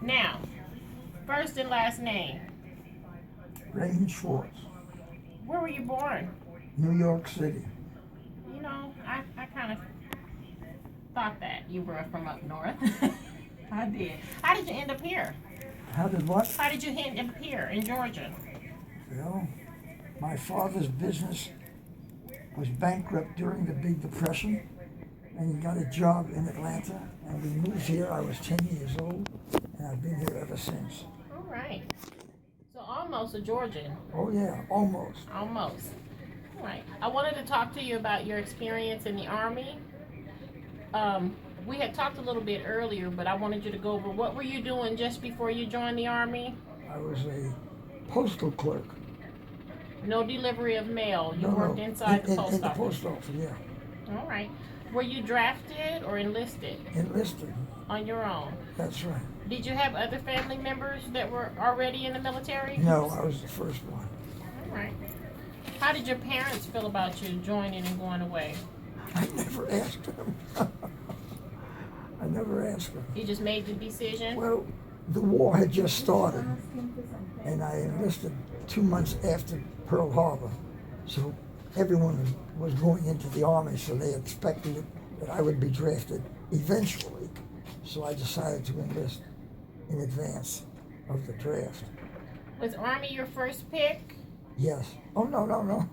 Now, first and last name. Raymond Schwartz, Where were you born? New York City. You know, I kind of thought that you were from up north. I did. How did you end up here? How did what? How did you end up here in Georgia? Well, my father's business was bankrupt during the Big Depression, and he got a job in Atlanta, and we moved here. I was 10 years old, and I've been here ever since. All right. So almost a Georgian. Oh yeah, almost. Almost. All right. I wanted to talk to you about your experience in the Army. We had talked a little bit earlier, but I wanted you to go over what were you doing just before you joined the Army? I was a postal clerk. No delivery of mail. You No, worked no, inside the in post the office. post office, yeah. All right. Were you drafted or enlisted Enlisted, on your own? that's right. Did you have other family members that were already in the military? No, I was the first one. All right. How did your parents feel about you joining and going away? I never asked them. I never asked them. You just made the decision? Well, the war had just started, and I enlisted 2 months after Pearl Harbor. So everyone was going into the Army, so they expected that I would be drafted eventually. So I decided to enlist in advance of the draft. Was Army your first pick? Yes. Oh, no, no, no.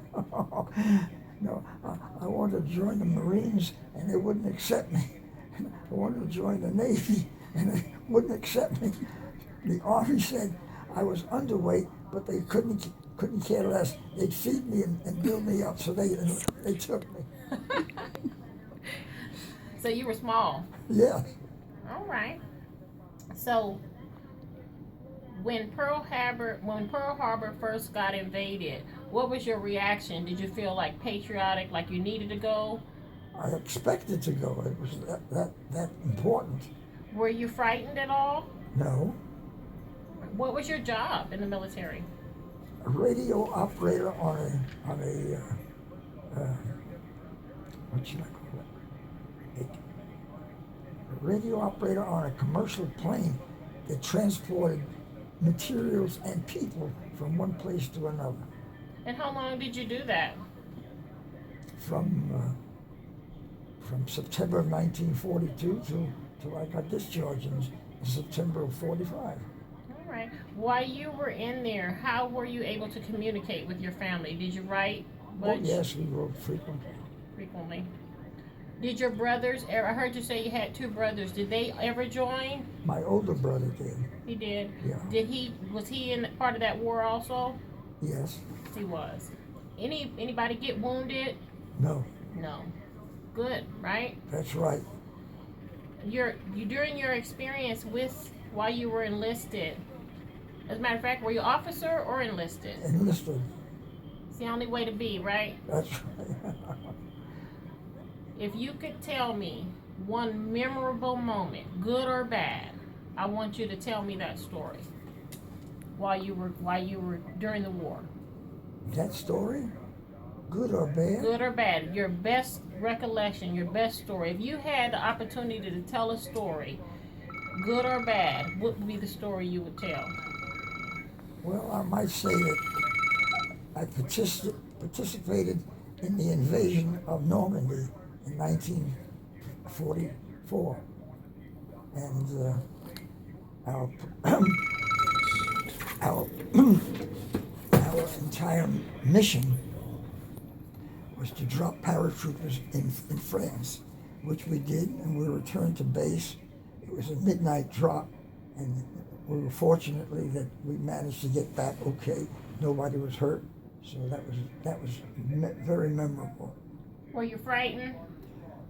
No, I wanted to join the Marines, and they wouldn't accept me. I wanted to join the Navy, and they wouldn't accept me. The Army said I was underweight, but they couldn't care less. They'd feed me and build me up, so they took me. So you were small. Yes. All right. So when Pearl Harbor first got invaded, what was your reaction? Did you feel like patriotic, like you needed to go? I expected to go. It was that important. Were you frightened at all? No. What was your job in the military? A radio operator on a what should I call it? A radio operator on a commercial plane that transported materials and people from one place to another. And how long did you do that? From September of 1942 till I got discharged in September of 45. All right. While you were in there, how were you able to communicate with your family? Did you write much? Oh, yes, we wrote frequently. Frequently. Did your brothers ever, I heard you say you had two brothers, did they ever join? My older brother did. He did? Yeah. Was he in part of that war also? Yes. He was. Anybody get wounded? No. No. Good, right? That's right. During your experience while you were enlisted, as a matter of fact, were you officer or enlisted? Enlisted. It's the only way to be, right? That's right. If you could tell me one memorable moment, good or bad, I want you to tell me that story while you were during the war. That story? Good or bad? Good or bad, your best recollection, your best story. If you had the opportunity to tell a story, good or bad, what would be the story you would tell? Well, I might say that I participated in the invasion of Normandy in 1944, and our our entire mission was to drop paratroopers in France, which we did, and we returned to base. It was a midnight drop, and we were fortunately that we managed to get back okay. Nobody was hurt, so that was very memorable. Were you frightened?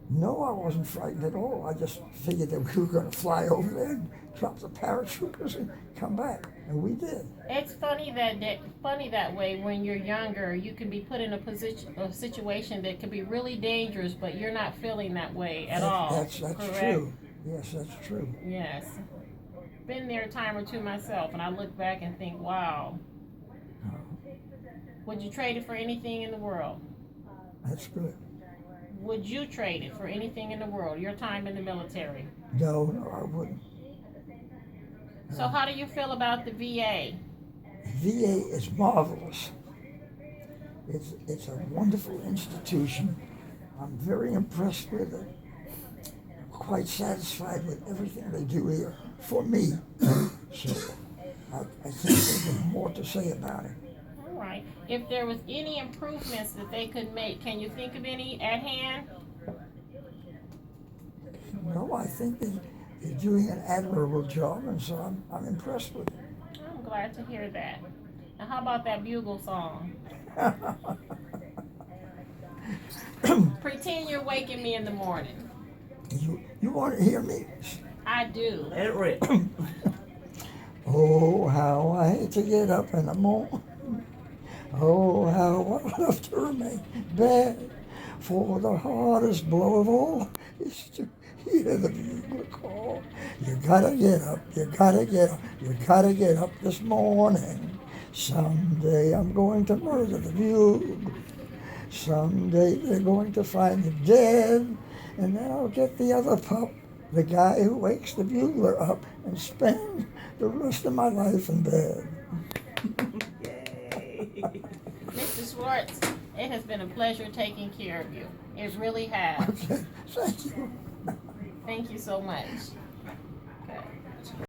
No, I wasn't frightened at all. I just figured that we were going to fly over there and drop the paratroopers and come back, and we did. It's funny that way. When you're younger, you can be put in a situation that can be really dangerous, but you're not feeling that way at all. That's correct? true. Yes, that's true. Yes. Been there a time or two myself, and I look back and think, wow. Would you trade it for anything in the world? That's good. Would you trade it for anything in the world? Your time in the military? No, I wouldn't. So how do you feel about the VA? VA is marvelous. It's a wonderful institution. I'm very impressed with it. I'm quite satisfied with everything they do here for me. So I can't think of more to say about it. All right. If there was any improvements that they could make, can you think of any at hand? No, I think they're doing an admirable job, and so I'm impressed with it. I'm glad to hear that. Now, how about that bugle song? Pretend you're waking me in the morning. You want to hear me? I do. Let it rip. Oh, how I hate to get up in the morning. Oh, how I love to remain in bed. For the hardest blow of all is to hear the bugler call. You gotta get up, you gotta get up, you gotta get up this morning. Someday I'm going to murder the bugle. Someday they're going to find him dead. And then I'll get the other pup, the guy who wakes the bugler up, and spend the rest of my life in bed. Yay. Mr. Schwartz, it has been a pleasure taking care of you. It really has. Okay, thank you. Thank you so much.